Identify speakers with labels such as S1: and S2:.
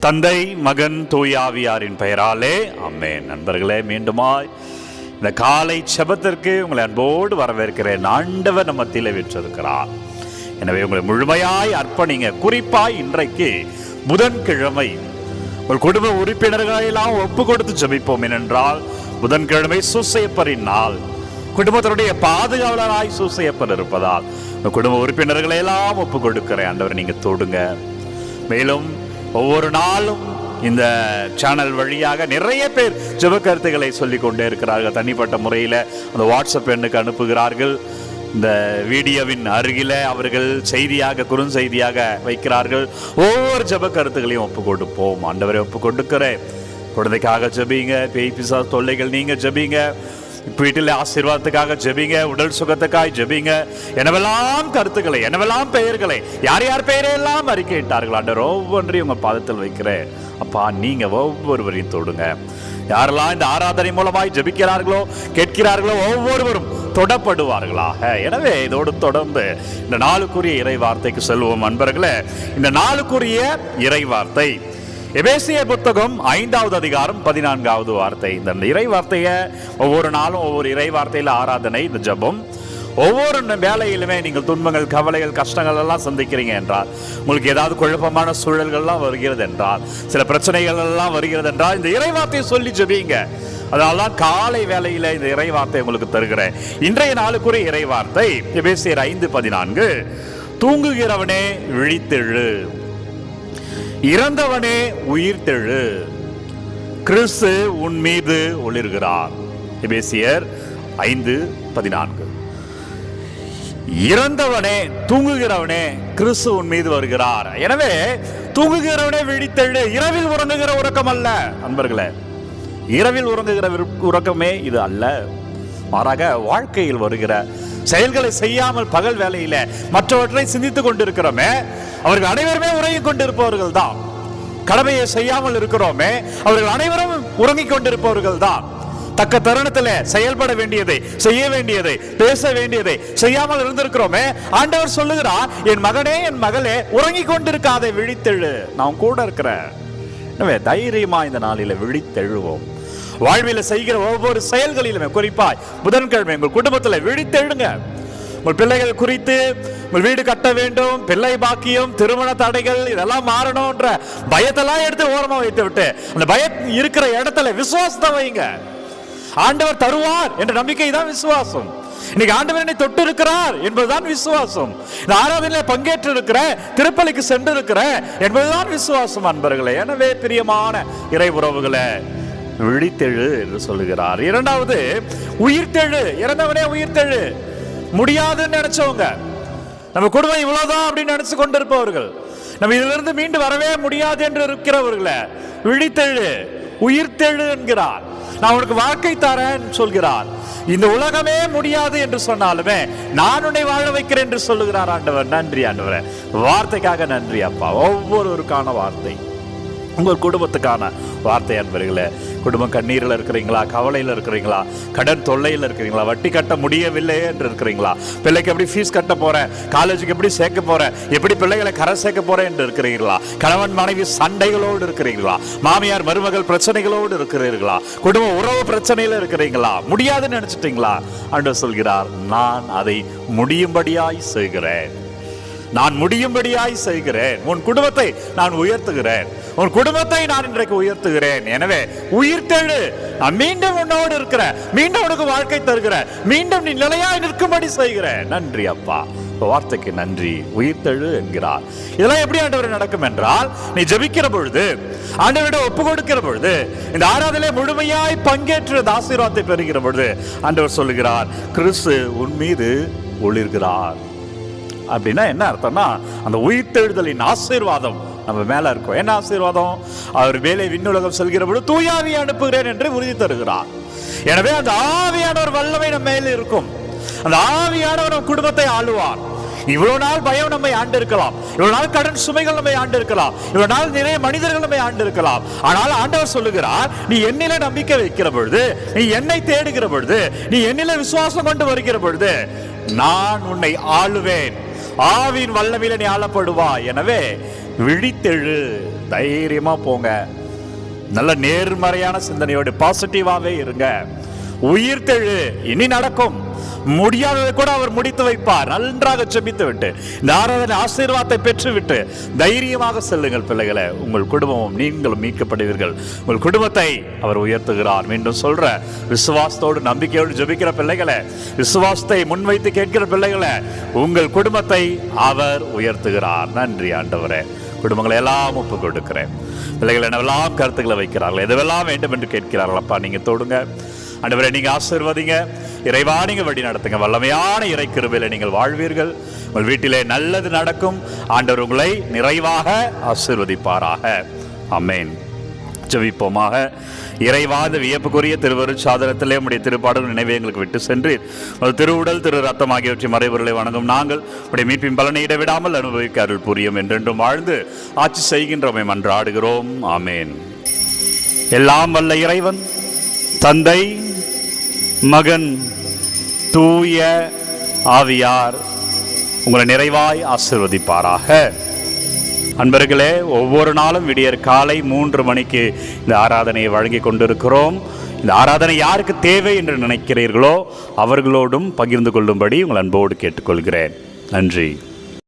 S1: தந்தை, மகன், தூயாவியாரின் பெயராலே ஆமென். நண்பர்களே, மீண்டுமாய் இந்த காலை செபத்திற்கு உங்களை அன்போடு வரவேற்கிறேன். ஆண்டவர் நம்ம மத்தியிலே வீற்றிருக்கிறார். எனவே உங்களை முழுமையாய் அர்ப்பணிங்க. குறிப்பாய் இன்றைக்கு புதன்கிழமை உங்கள் குடும்ப உறுப்பினர்களை எல்லாம் ஒப்பு கொடுத்து ஜெபிப்போம். ஏனென்றால் புதன்கிழமை சூசையப்பரின் நாள். குடும்பத்தினுடைய பாதுகாவலராய் சூசையப்பர் இருப்பதால் குடும்ப உறுப்பினர்களை எல்லாம் ஒப்பு கொடுக்கிறேன். ஆண்டவர் நீங்க தொடுங்க. மேலும் ஒவ்வொரு நாளும் இந்த சேனல் வழியாக நிறைய பேர் ஜெப கருத்துக்களை சொல்லிக் கொண்டே இருக்கிறார்கள். தனிப்பட்ட முறையில் அந்த வாட்ஸ்அப் எண்ணுக்கு அனுப்புகிறார்கள். இந்த வீடியோவின் அருகில அவர்கள் செய்தியாக குறுஞ்செய்தியாக வைக்கிறார்கள். ஒவ்வொரு ஜெப கருத்துக்களையும் ஒப்பு கொடுப்போம். ஆண்டவரை ஒப்பு கொடுக்கிறேன். குழந்தைக்காக ஜெபிங்க. பேய் பிசாசு தொல்லைகள் நீங்க ஜெபிங்க. வீட்டில் ஆசீர்வாதத்துக்காக ஜெபிங்க. உடல் சுகத்துக்காக ஜெபிங்க. எனவெல்லாம் கருத்துக்களை, எனவெல்லாம் பெயர்களை, யார் யார் பெயரெல்லாம் அறிக்கையிட்டார்கள் ஆண்டவர் ஒவ்வொன்றையும் உங்க பாதத்தில் வைக்கிறேன். அப்பா, நீங்க ஒவ்வொருவரையும் தொடுங்க. யாரெல்லாம் இந்த ஆராதனை மூலமாய் ஜெபிக்கிறார்களோ கேட்கிறார்களோ ஒவ்வொருவரும் தொடப்படுவார்களாக. எனவே இதோடு தொடர்ந்து இந்த நாளுக்குரிய இறை வார்த்தைக்கு செல்வோம். அன்பர்களே, இந்த நாளுக்குரிய இறை வார்த்தை எபேசிய புத்தகம் 5வது அதிகாரம் 14வது வார்த்தை. இந்த இறை வார்த்தையை ஒவ்வொரு நாளும் ஒவ்வொரு இறை வார்த்தையில ஆராதனை, இந்த ஜெபம். ஒவ்வொரு வேலையிலுமே நீங்கள் துன்பங்கள், கவலைகள், கஷ்டங்கள் எல்லாம் சந்திக்கிறீங்க என்றால், உங்களுக்கு ஏதாவது குழப்பமான சூழல்கள்லாம் வருகிறது என்றால், சில பிரச்சனைகள் எல்லாம் வருகிறது என்றால், இந்த இறை வார்த்தையை சொல்லி ஜெபிங்க. அதனால்தான் காலை வேலையில இந்த இறை வார்த்தை உங்களுக்கு தருகிறேன். இன்றைய நாளுக்குரிய இறை வார்த்தை எபேசியர் 5:14. தூங்குகிறவனே விழித்தெழு, இறந்தவனே உயிர்த்தெழு, கிறிஸ்து உன் மீது ஒளிர்கிறார். எபேசியர் 5:14. இறந்தவனே, தூங்குகிறவனே, கிறிஸ்து உன் மீது வருகிறார். எனவே தூங்குகிறவனே விழித்தெழு. இரவில் உறங்குகிற உறக்கம் அல்ல அன்பர்களே. இரவில் உறங்குகிற உறக்கமே இது அல்ல. மாறாக வாழ்க்கையில் வருகிற செயல்களை செய்யாமல் பகல் வேலையில மற்றவற்றை சிந்தித்துக் கொண்டிருக்கிறோமே, அவர்கள் அனைவருமே உறங்கிக் கொண்டிருப்பவர்கள் தான். கடமையை செய்யாமல் இருக்கிறோமே, அவர்கள் அனைவரும் உறங்கிக் கொண்டிருப்பவர்கள் தான். தக்க தருணத்தில் செயல்பட வேண்டியதை, செய்ய வேண்டியதை, பேச வேண்டியதை செய்யாமல் இருந்திருக்கிறோமே. ஆண்டவர் சொல்லுகிறார், என் மகனே, என் மகளே, உறங்கிக் கொண்டிருக்காதே, விழித்தெழு, நான் கூட இருக்கிறேன். எனவே தைரியமா இந்த நாளில விழித்தெழுவோம். வாழ்வில் செய்கிற ஒவ்வொரு செயல்களிலுமே, குறிப்பாய் புதன்கிழமை உங்கள் குடும்பத்தில் விழித்தெழுங்க. உங்கள் பிள்ளைகள் குறித்து, உங்கள் வீடு கட்ட வேண்டும், பிள்ளை பாக்கியம், திருமண தடைகள் இதெல்லாம் மாறணும்ன்ற பயத்தெல்லாம் எடுத்து ஓரமா வைத்து விட்டு அந்த பயம் இருக்கிற இடத்துல விசுவாசத்தை வைங்க. ஆண்டவர் தருவார் என்ற நம்பிக்கை தான் விசுவாசம். இன்னைக்கு ஆண்டவர் என்னை தொட்டு இருக்கிறார் என்பதுதான் விசுவாசம். இந்த ஆராதனையில பங்கேற்று இருக்கிற, திருப்பலிக்கு சென்று இருக்கிற என்பதுதான் விசுவாசம் அன்பர்களே. எனவே பிரியமான இறை உறவுகளை, விழித்தெழு என்று சொல்லுகிறார். இரண்டாவது, உயிர்த்தெழு. இறந்தவனே உயிர்த்தெழு. முடியாதுன்னு நினைச்சவங்க, நம்ம குடும்பம் இவ்வளவுதான் அப்படின்னு நினைச்சு கொண்டிருப்பவர்கள், நம்ம இதுல இருந்து மீண்டு வரவே முடியாது என்று இருக்கிறவர்களை விழித்தெழு, உயிர்த்தெழு என்கிறார். நான் உனக்கு வாழ்க்கை தரேன் சொல்கிறார். இந்த உலகமே முடியாது என்று சொன்னாலுமே நான் உன்னை வாழ வைக்கிறேன் என்று சொல்லுகிறார் ஆண்டவர். நன்றி ஆண்டவரே, வார்த்தைக்காக நன்றி அப்பா. ஒவ்வொருவருக்கான வார்த்தை, உங்கள் குடும்பத்துக்கான வார்த்தை அன்பர்களே. குடும்பம் கண்ணீரில் இருக்கிறீங்களா, கவலையில் இருக்கிறீங்களா, கடன் தொல்லையில் இருக்கிறீங்களா, வட்டி கட்ட முடியவில்லை என்று இருக்கிறீங்களா, பிள்ளைக்கு எப்படி ஃபீஸ் கட்ட போறேன், காலேஜுக்கு எப்படி சேர்க்க போறேன், எப்படி பிள்ளைகளை கரை சேர்க்க போறேன் என்று இருக்கிறீர்களா, கணவன் மனைவி சண்டைகளோடு இருக்கிறீர்களா, மாமியார் மருமகள் பிரச்சனைகளோடு இருக்கிறீர்களா, குடும்ப உறவு பிரச்சனையில இருக்கிறீங்களா, முடியாதுன்னு நினைச்சிட்டீங்களா, ஆண்டவர் சொல்கிறார், நான் அதை முடியும்படியாய் செய்கிறேன். நான் முடியும்படியாய் செய்கிறேன். உன் குடும்பத்தை நான் உயர்த்துகிறேன். உன் குடும்பத்தை நான் இன்றைக்கு உயர்த்துகிறேன். எனவே உயிர்த்தெழு. நான் மீண்டும் உன்னோடு இருக்கிறேன், மீண்டும் உனக்கு வாழ்க்கை தருகிறேன், மீண்டும் நீ நிலையாய் நிற்கும்படி செய்கிறேன். நன்றி அப்பா, வார்த்தைக்கு நன்றி. உயிர்த்தெழு என்கிறார். இதெல்லாம் எப்படி ஆண்டவர் நடக்கும் என்றால், நீ ஜெபிக்கிற பொழுது, ஆண்டவரிடம் ஒப்பு கொடுக்கிற பொழுது, இந்த ஆராதனை முழுமையாய் பங்கேற்று ஆசீர்வாதத்தை பெறுகிற பொழுது ஆண்டவர் சொல்லுகிறார், கிறிஸ்து உன் மீது ஒளிர்கிறார். அப்படின்னா என்ன அர்த்தம்னா, அந்த உயிர்த்தெழுதலின் ஆசீர்வாதம் நம்ம மேல இருக்கும். என்ன ஆசீர்வாதம்? அவர் மேலே விண்ணுலகம் செல்கிற பொழுது தூயாவி அனுப்புகிறேன் என்று உறுதி தருகிறார். எனவே அந்த ஆவியானவர் வல்லமை நம்ம மேல இருக்கும். அந்த ஆவியானவர் நம் குடும்பத்தை ஆளுவார். இவ்வளவு நாள் பயம் நம்மை ஆண்டு இருக்கலாம், இவ்வளவு நாள் கடன் சுமைகள் நம்மை ஆண்டு இருக்கலாம், இவ்வளவு நாள் நிறைய மனிதர்கள் நம்மை ஆண்டு இருக்கலாம். ஆனால் ஆண்டவர் சொல்லுகிறார், நீ என்னில நம்பிக்கை வைக்கிற பொழுது, நீ என்னை தேடுகிற பொழுது, நீ என்னில விசுவாசம் கொண்டு வருகிற பொழுது, நான் உன்னை ஆளுவேன். ஆவியின் வல்லமையில நீ ஆளப்படுவாய். எனவே விழித்தெழு. தைரியமா போங்க. நல்ல நேர்மறையான சிந்தனையோடு பாசிட்டிவாவே இருங்க. உயிர்த்தெழு, இனி நடக்கும். முடியாததை கூட அவர் முடித்து வைப்பார். நன்றாக ஜெபித்து விட்டு இந்த ஆராதனை ஆசீர்வாதத்தை பெற்று விட்டு தைரியமாக செல்லுங்கள் பிள்ளைகளை. உங்கள் குடும்பமும் நீங்களும் மீட்கப்படுவீர்கள். உங்கள் குடும்பத்தை அவர் உயர்த்துகிறார். மீண்டும் சொல்ற, விசுவாசத்தோடு நம்பிக்கையோடு ஜெபிக்கிற பிள்ளைகளை, விசுவாசத்தை முன்வைத்து கேட்கிற பிள்ளைகளை, உங்கள் குடும்பத்தை அவர் உயர்த்துகிறார். நன்றி ஆண்டவரே. குடும்பங்களை எல்லாம் ஒப்பு கொடுக்கிறேன். பிள்ளைகள் என்னவெல்லாம் கருத்துக்களை வைக்கிறார்கள், எதுவெல்லாம் வேண்டும் என்று கேட்கிறார்கள். அப்பா நீங்க தொடுங்க ஆண்டவரே, நீங்க ஆசீர்வதிங்க. இறைவா நீங்க வழி நடத்துங்க. வல்லமையான இறை கிருபையில நீங்கள் வாழ்வீர்கள். உங்கள் வீட்டிலே நல்லது நடக்கும். ஆண்டவர் உங்களை நிறைவாக ஆசீர்வதிப்பாராக. ஆமென். ஜெபிப்போமாக. இறைவா, இந்த வியப்புக்குரிய திருவருட்சாதனத்திலே உடைய திருப்பாடல் நினைவை எங்களுக்கு விட்டு சென்று திருவுடல் திரு ரத்தம் ஆகியவற்றை மறைபொருளை வணங்கும் நாங்கள் உடைய மீட்பின் பலனை இடைவிடாமல் அனுபவிக்க அருள் புரியும். என்றென்றும் வாழ்ந்து ஆட்சி செய்கின்றோமை மன்றாடுகிறோம். ஆமேன். எல்லாம் வல்ல இறைவன் தந்தை, மகன், தூய ஆவியார் உங்களை நிறைவாய் ஆசீர்வதிப்பாராக. அன்பர்களே, ஒவ்வொரு நாளும் விடியற் காலை 3 மணிக்கு இந்த ஆராதனையை வழங்கி கொண்டிருக்கிறோம். இந்த ஆராதனை யாருக்கு தேவை என்று நினைக்கிறீர்களோ அவர்களோடும் பகிர்ந்து கொள்ளும்படி உங்கள் அன்போடு கேட்டுக்கொள்கிறேன். நன்றி.